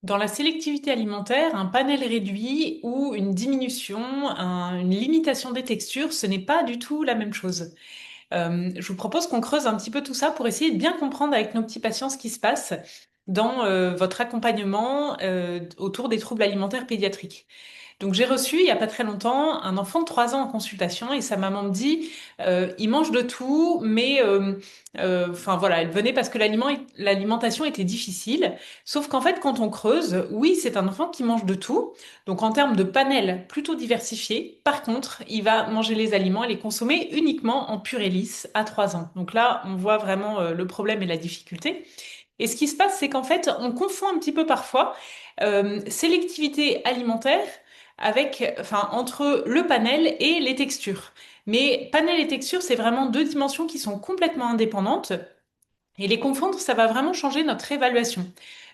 Dans la sélectivité alimentaire, un panel réduit ou une diminution, une limitation des textures, ce n'est pas du tout la même chose. Je vous propose qu'on creuse un petit peu tout ça pour essayer de bien comprendre avec nos petits patients ce qui se passe dans votre accompagnement autour des troubles alimentaires pédiatriques. Donc j'ai reçu il y a pas très longtemps un enfant de 3 ans en consultation et sa maman me dit il mange de tout mais enfin voilà, elle venait parce que l'alimentation était difficile, sauf qu'en fait quand on creuse, oui, c'est un enfant qui mange de tout. Donc en termes de panel plutôt diversifié, par contre, il va manger les aliments et les consommer uniquement en pur et lisse à 3 ans. Donc là, on voit vraiment le problème et la difficulté. Et ce qui se passe, c'est qu'en fait, on confond un petit peu parfois sélectivité alimentaire enfin, entre le panel et les textures. Mais panel et texture, c'est vraiment deux dimensions qui sont complètement indépendantes. Et les confondre, ça va vraiment changer notre évaluation.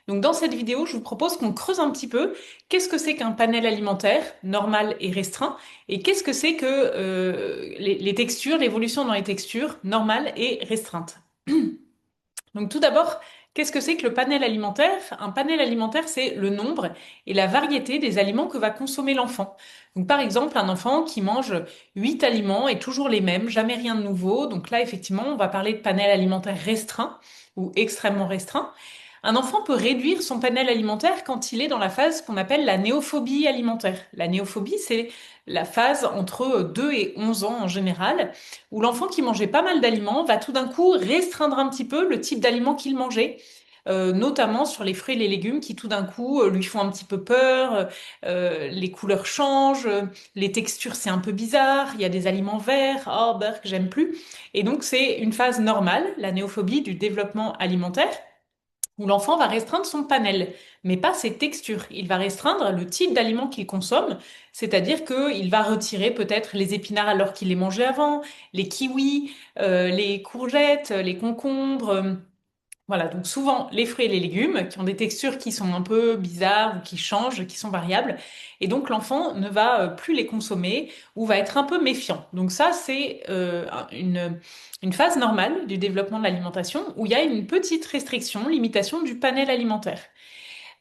Donc dans cette vidéo, je vous propose qu'on creuse un petit peu qu'est-ce que c'est qu'un panel alimentaire normal et restreint et qu'est-ce que c'est que les textures, l'évolution dans les textures normales et restreintes. Donc tout d'abord, qu'est-ce que c'est que le panel alimentaire? Un panel alimentaire, c'est le nombre et la variété des aliments que va consommer l'enfant. Donc par exemple, un enfant qui mange 8 aliments et toujours les mêmes, jamais rien de nouveau. Donc là, effectivement, on va parler de panel alimentaire restreint ou extrêmement restreint. Un enfant peut réduire son panel alimentaire quand il est dans la phase qu'on appelle la néophobie alimentaire. La néophobie, c'est la phase entre 2 et 11 ans en général, où l'enfant qui mangeait pas mal d'aliments va tout d'un coup restreindre un petit peu le type d'aliments qu'il mangeait. Notamment sur les fruits et les légumes qui tout d'un coup lui font un petit peu peur, les couleurs changent, les textures c'est un peu bizarre, il y a des aliments verts, oh que j'aime plus. Et donc c'est une phase normale, la néophobie du développement alimentaire où l'enfant va restreindre son panel, mais pas ses textures. Il va restreindre le type d'aliments qu'il consomme, c'est-à-dire qu'il va retirer peut-être les épinards alors qu'il les mangeait avant, les kiwis, les courgettes, les concombres. Voilà, donc souvent les fruits et les légumes qui ont des textures qui sont un peu bizarres ou qui changent, qui sont variables, et donc l'enfant ne va plus les consommer ou va être un peu méfiant. Donc ça, c'est une phase normale du développement de l'alimentation où il y a une petite restriction, limitation du panel alimentaire.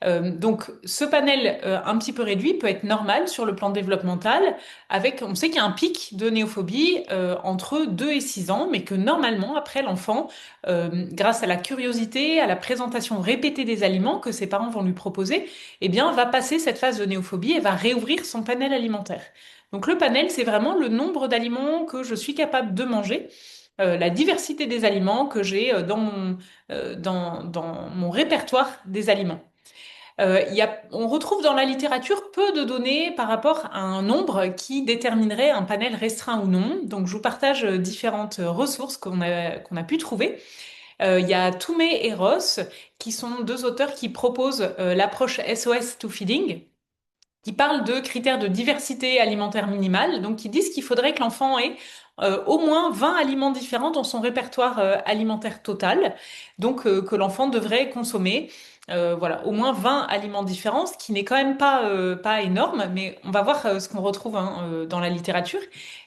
Donc, ce panel un petit peu réduit peut être normal sur le plan développemental, avec, on sait qu'il y a un pic de néophobie entre 2 et 6 ans, mais que normalement, après l'enfant, grâce à la curiosité, à la présentation répétée des aliments que ses parents vont lui proposer, eh bien, va passer cette phase de néophobie et va réouvrir son panel alimentaire. Donc, le panel, c'est vraiment le nombre d'aliments que je suis capable de manger. La diversité des aliments que j'ai dans mon répertoire des aliments. On retrouve dans la littérature peu de données par rapport à un nombre qui déterminerait un panel restreint ou non. Donc, je vous partage différentes ressources qu'on a pu trouver. Il y a Toumé et Ross, qui sont deux auteurs qui proposent l'approche SOS to Feeding, qui parlent de critères de diversité alimentaire minimale, donc qui disent qu'il faudrait que l'enfant ait au moins 20 aliments différents dans son répertoire alimentaire total, donc que l'enfant devrait consommer. Voilà, au moins 20 aliments différents, ce qui n'est quand même pas énorme, mais on va voir ce qu'on retrouve hein, dans la littérature.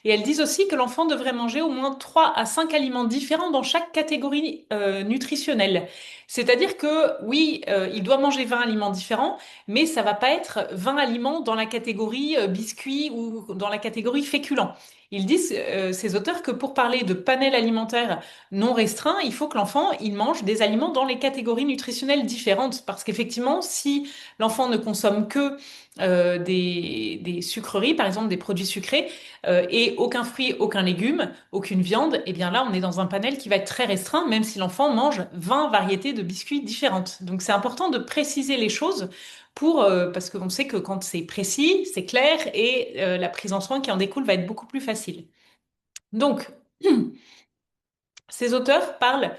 Et elles disent aussi que l'enfant devrait manger au moins 3 à 5 aliments différents dans chaque catégorie nutritionnelle. C'est-à-dire que oui, il doit manger 20 aliments différents, mais ça va pas être 20 aliments dans la catégorie biscuits ou dans la catégorie féculents. Ils disent, ces auteurs, que pour parler de panel alimentaire non restreint, il faut que l'enfant il mange des aliments dans les catégories nutritionnelles différentes. Parce qu'effectivement, si l'enfant ne consomme que des sucreries, par exemple des produits sucrés, et aucun fruit, aucun légume, aucune viande, eh bien là, on est dans un panel qui va être très restreint, même si l'enfant mange 20 variétés de biscuits différentes. Donc c'est important de préciser les choses parce qu'on sait que quand c'est précis, c'est clair et la prise en soin qui en découle va être beaucoup plus facile. Donc, ces auteurs parlent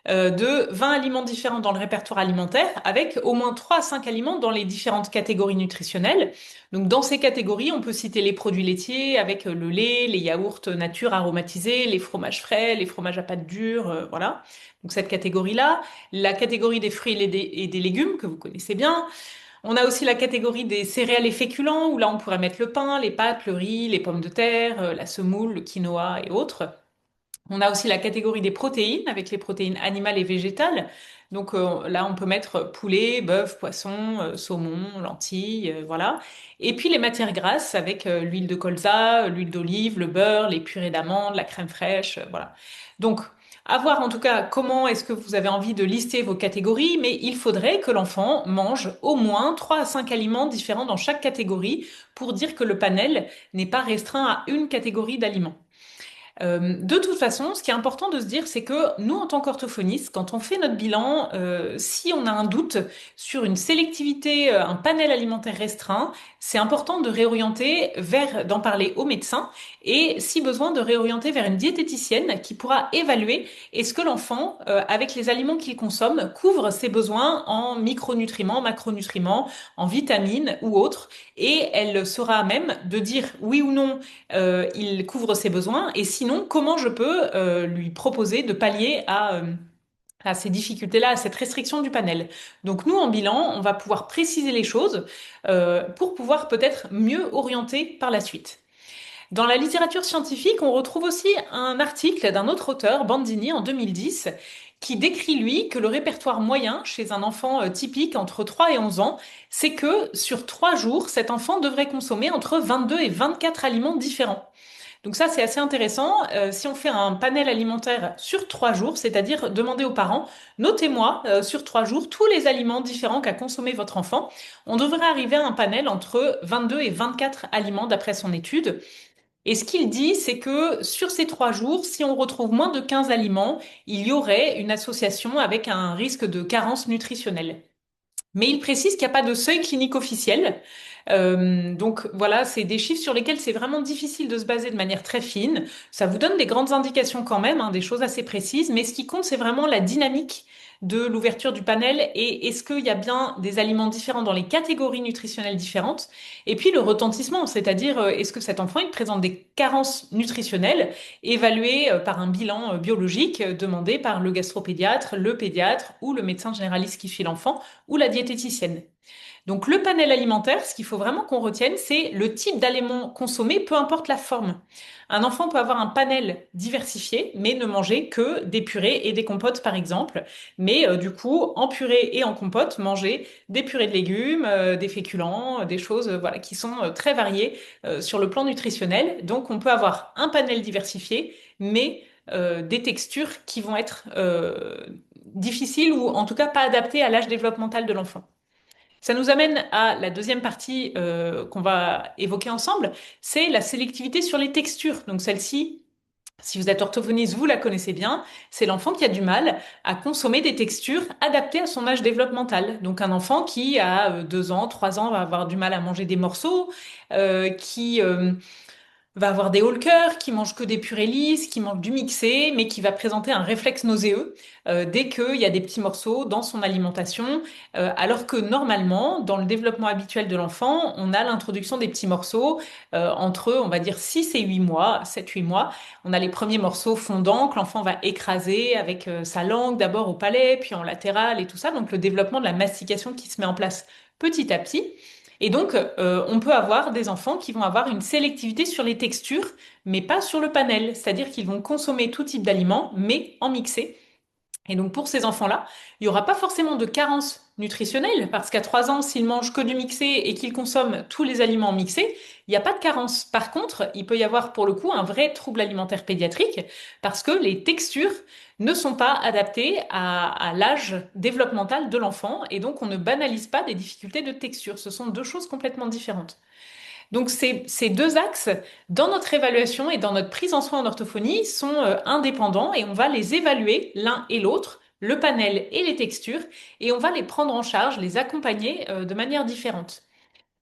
de 20 aliments différents dans le répertoire alimentaire, avec au moins 3 à 5 aliments dans les différentes catégories nutritionnelles. Donc, dans ces catégories, on peut citer les produits laitiers, avec le lait, les yaourts nature aromatisés, les fromages frais, les fromages à pâte dure, voilà. Donc, cette catégorie-là. La catégorie des fruits et des légumes, que vous connaissez bien. On a aussi la catégorie des céréales et féculents, où là, on pourrait mettre le pain, les pâtes, le riz, les pommes de terre, la semoule, le quinoa et autres. On a aussi la catégorie des protéines avec les protéines animales et végétales. Donc là, on peut mettre poulet, bœuf, poisson, saumon, lentilles, voilà. Et puis les matières grasses avec l'huile de colza, l'huile d'olive, le beurre, les purées d'amandes, la crème fraîche, voilà. Donc, à voir en tout cas comment est-ce que vous avez envie de lister vos catégories, mais il faudrait que l'enfant mange au moins 3 à 5 aliments différents dans chaque catégorie pour dire que le panel n'est pas restreint à une catégorie d'aliments. De toute façon, ce qui est important de se dire, c'est que nous, en tant qu'orthophonistes, quand on fait notre bilan, si on a un doute sur une sélectivité, un panel alimentaire restreint, c'est important de réorienter d'en parler au médecin et, si besoin, de réorienter vers une diététicienne qui pourra évaluer est-ce que l'enfant, avec les aliments qu'il consomme, couvre ses besoins en micronutriments, macronutriments, en vitamines ou autres, et elle sera à même de dire oui ou non il couvre ses besoins et sinon, comment je peux lui proposer de pallier à ces difficultés-là, à cette restriction du panel. Donc nous, en bilan, on va pouvoir préciser les choses pour pouvoir peut-être mieux orienter par la suite. Dans la littérature scientifique, on retrouve aussi un article d'un autre auteur, Bandini, en 2010, qui décrit, lui, que le répertoire moyen chez un enfant typique entre 3 et 11 ans, c'est que sur 3 jours, cet enfant devrait consommer entre 22 et 24 aliments différents. Donc ça, c'est assez intéressant. Si on fait un panel alimentaire sur 3 jours, c'est-à-dire demander aux parents, notez-moi sur 3 jours tous les aliments différents qu'a consommé votre enfant, on devrait arriver à un panel entre 22 et 24 aliments d'après son étude. Et ce qu'il dit, c'est que sur ces 3 jours, si on retrouve moins de 15 aliments, il y aurait une association avec un risque de carence nutritionnelle. Mais il précise qu'il n'y a pas de seuil clinique officiel. Donc voilà, c'est des chiffres sur lesquels c'est vraiment difficile de se baser de manière très fine. Ça vous donne des grandes indications quand même, hein, des choses assez précises, mais ce qui compte, c'est vraiment la dynamique de l'ouverture du panel et est-ce qu'il y a bien des aliments différents dans les catégories nutritionnelles différentes. Et puis le retentissement, c'est-à-dire est-ce que cet enfant il présente des carences nutritionnelles évaluées par un bilan biologique demandé par le gastropédiatre, le pédiatre ou le médecin généraliste qui suit l'enfant ou la diététicienne. Donc le panel alimentaire, ce qu'il faut vraiment qu'on retienne, c'est le type d'aliments consommés, peu importe la forme. Un enfant peut avoir un panel diversifié, mais ne manger que des purées et des compotes, par exemple. Mais du coup, en purée et en compote, manger des purées de légumes, des féculents, des choses voilà, qui sont très variées sur le plan nutritionnel. Donc on peut avoir un panel diversifié, mais des textures qui vont être difficiles ou en tout cas pas adaptées à l'âge développemental de l'enfant. Ça nous amène à la deuxième partie qu'on va évoquer ensemble, c'est la sélectivité sur les textures. Donc celle-ci, si vous êtes orthophoniste, vous la connaissez bien, c'est l'enfant qui a du mal à consommer des textures adaptées à son âge développemental. Donc un enfant qui a 2 ans, 3 ans va avoir du mal à manger des morceaux, qui va avoir des hauts cœurs, qui mangent que des purées lisses, qui mangent du mixé, mais qui va présenter un réflexe nauséeux dès qu'il y a des petits morceaux dans son alimentation, alors que normalement, dans le développement habituel de l'enfant, on a l'introduction des petits morceaux entre, on va dire, 6 et 8 mois, 7-8 mois. On a les premiers morceaux fondants que l'enfant va écraser avec sa langue, d'abord au palais, puis en latéral et tout ça. Donc le développement de la mastication qui se met en place petit à petit. Et donc, on peut avoir des enfants qui vont avoir une sélectivité sur les textures, mais pas sur le panel. C'est-à-dire qu'ils vont consommer tout type d'aliments, mais en mixé. Et donc pour ces enfants-là, il n'y aura pas forcément de carence nutritionnelle, parce qu'à 3 ans, s'ils mangent que du mixé et qu'ils consomment tous les aliments mixés, il n'y a pas de carence. Par contre, il peut y avoir pour le coup un vrai trouble alimentaire pédiatrique, parce que les textures ne sont pas adaptées à l'âge développemental de l'enfant, et donc on ne banalise pas des difficultés de texture. Ce sont deux choses complètement différentes. Donc ces deux axes, dans notre évaluation et dans notre prise en soin en orthophonie, sont indépendants et on va les évaluer l'un et l'autre, le panel et les textures, et on va les prendre en charge, les accompagner de manière différente.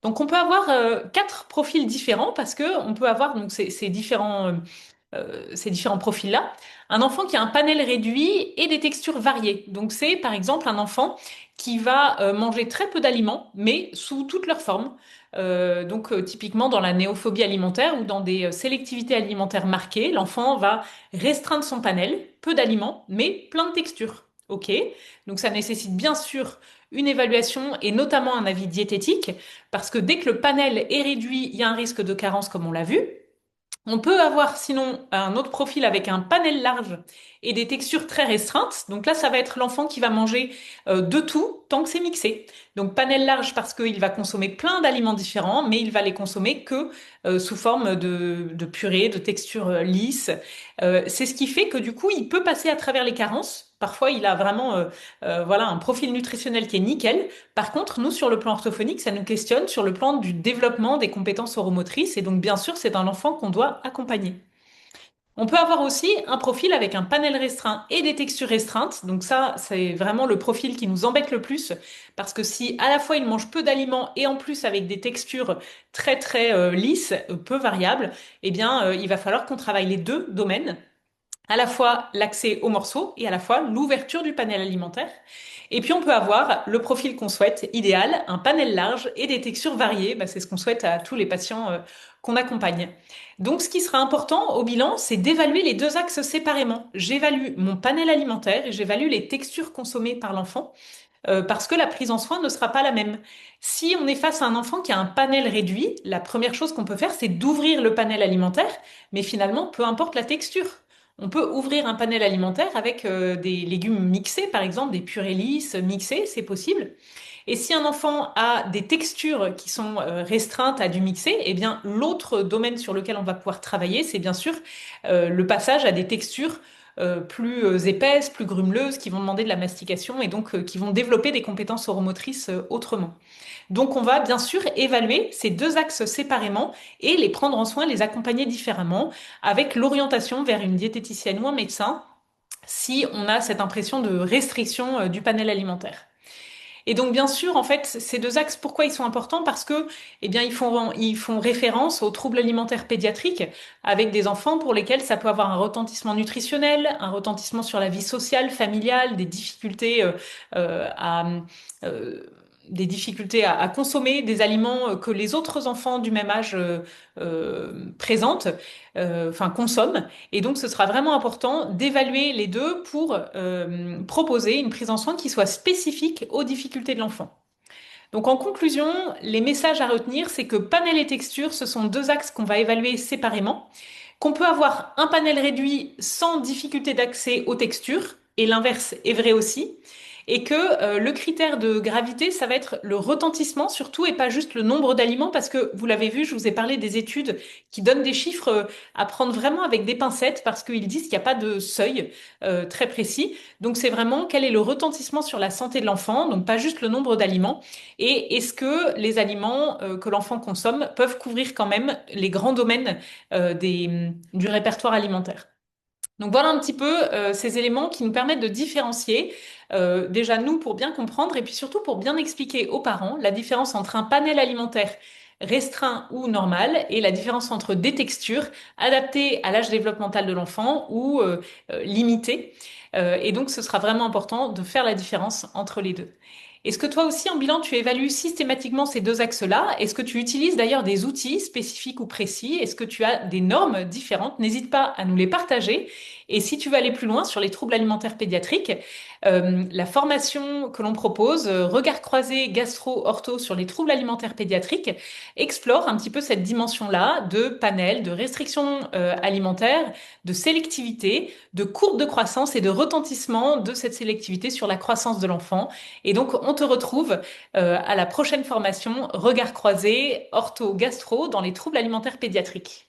Donc on peut avoir 4 profils différents parce que on peut avoir donc ces différents profils-là. Un enfant qui a un panel réduit et des textures variées. Donc c'est par exemple un enfant qui va manger très peu d'aliments, mais sous toutes leurs formes. Typiquement dans la néophobie alimentaire ou dans des sélectivités alimentaires marquées, l'enfant va restreindre son panel, peu d'aliments, mais plein de textures. Ok, donc ça nécessite bien sûr une évaluation et notamment un avis diététique, parce que dès que le panel est réduit, il y a un risque de carence comme on l'a vu. On peut avoir sinon un autre profil avec un panel large et des textures très restreintes. Donc là, ça va être l'enfant qui va manger de tout tant que c'est mixé. Donc panel large parce qu'il va consommer plein d'aliments différents, mais il va les consommer que sous forme de purée, de texture lisse. C'est ce qui fait que du coup, il peut passer à travers les carences. Parfois, il a vraiment voilà, un profil nutritionnel qui est nickel. Par contre, nous, sur le plan orthophonique, ça nous questionne sur le plan du développement des compétences oromotrices. Et donc, bien sûr, c'est un enfant qu'on doit accompagner. On peut avoir aussi un profil avec un panel restreint et des textures restreintes. Donc ça, c'est vraiment le profil qui nous embête le plus parce que si à la fois il mange peu d'aliments et en plus avec des textures très très lisses, peu variables, eh bien il va falloir qu'on travaille les deux domaines, à la fois l'accès aux morceaux et à la fois l'ouverture du panel alimentaire. Et puis on peut avoir le profil qu'on souhaite, idéal, un panel large et des textures variées. Bah, c'est ce qu'on souhaite à tous les patients qu'on accompagne. Donc ce qui sera important au bilan, c'est d'évaluer les deux axes séparément. J'évalue mon panel alimentaire et j'évalue les textures consommées par l'enfant parce que la prise en soin ne sera pas la même. Si on est face à un enfant qui a un panel réduit, la première chose qu'on peut faire, c'est d'ouvrir le panel alimentaire, mais finalement, peu importe la texture. On peut ouvrir un panel alimentaire avec des légumes mixés, par exemple, des purées lisses mixées, c'est possible. Et si un enfant a des textures qui sont restreintes à du mixé, eh bien l'autre domaine sur lequel on va pouvoir travailler, c'est bien sûr le passage à des textures plus épaisses, plus grumeleuses, qui vont demander de la mastication et donc qui vont développer des compétences oromotrices autrement. Donc on va bien sûr évaluer ces deux axes séparément et les prendre en soin, les accompagner différemment avec l'orientation vers une diététicienne ou un médecin si on a cette impression de restriction du panel alimentaire. Et donc, bien sûr, en fait, ces deux axes, pourquoi ils sont importants? Parce que, eh bien, ils font référence aux troubles alimentaires pédiatriques avec des enfants pour lesquels ça peut avoir un retentissement nutritionnel, un retentissement sur la vie sociale, familiale, euh, des difficultés à consommer des aliments que les autres enfants du même âge présentent, enfin consomment. Et donc, ce sera vraiment important d'évaluer les deux pour proposer une prise en soin qui soit spécifique aux difficultés de l'enfant. Donc, en conclusion, les messages à retenir, c'est que panel et texture, ce sont deux axes qu'on va évaluer séparément, qu'on peut avoir un panel réduit sans difficulté d'accès aux textures, et l'inverse est vrai aussi, et que le critère de gravité, ça va être le retentissement surtout et pas juste le nombre d'aliments, parce que vous l'avez vu, je vous ai parlé des études qui donnent des chiffres à prendre vraiment avec des pincettes, parce qu'ils disent qu'il n'y a pas de seuil très précis. Donc c'est vraiment quel est le retentissement sur la santé de l'enfant, donc pas juste le nombre d'aliments, et est-ce que les aliments que l'enfant consomme peuvent couvrir quand même les grands domaines du répertoire alimentaire. Donc voilà un petit peu ces éléments qui nous permettent de différencier, déjà nous pour bien comprendre et puis surtout pour bien expliquer aux parents la différence entre un panel alimentaire restreint ou normal et la différence entre des textures adaptées à l'âge développemental de l'enfant ou limitées. Et donc ce sera vraiment important de faire la différence entre les deux. Est-ce que toi aussi en bilan tu évalues systématiquement ces deux axes-là? Est-ce que tu utilises d'ailleurs des outils spécifiques ou précis? Est-ce que tu as des normes différentes? N'hésite pas à nous les partager. Et si tu veux aller plus loin sur les troubles alimentaires pédiatriques, la formation que l'on propose, regard croisé gastro-ortho sur les troubles alimentaires pédiatriques, explore un petit peu cette dimension-là de panel, de restriction alimentaire, de sélectivité, de courbe de croissance et de retentissement de cette sélectivité sur la croissance de l'enfant. Et donc, on te retrouve à la prochaine formation regard croisé ortho-gastro dans les troubles alimentaires pédiatriques.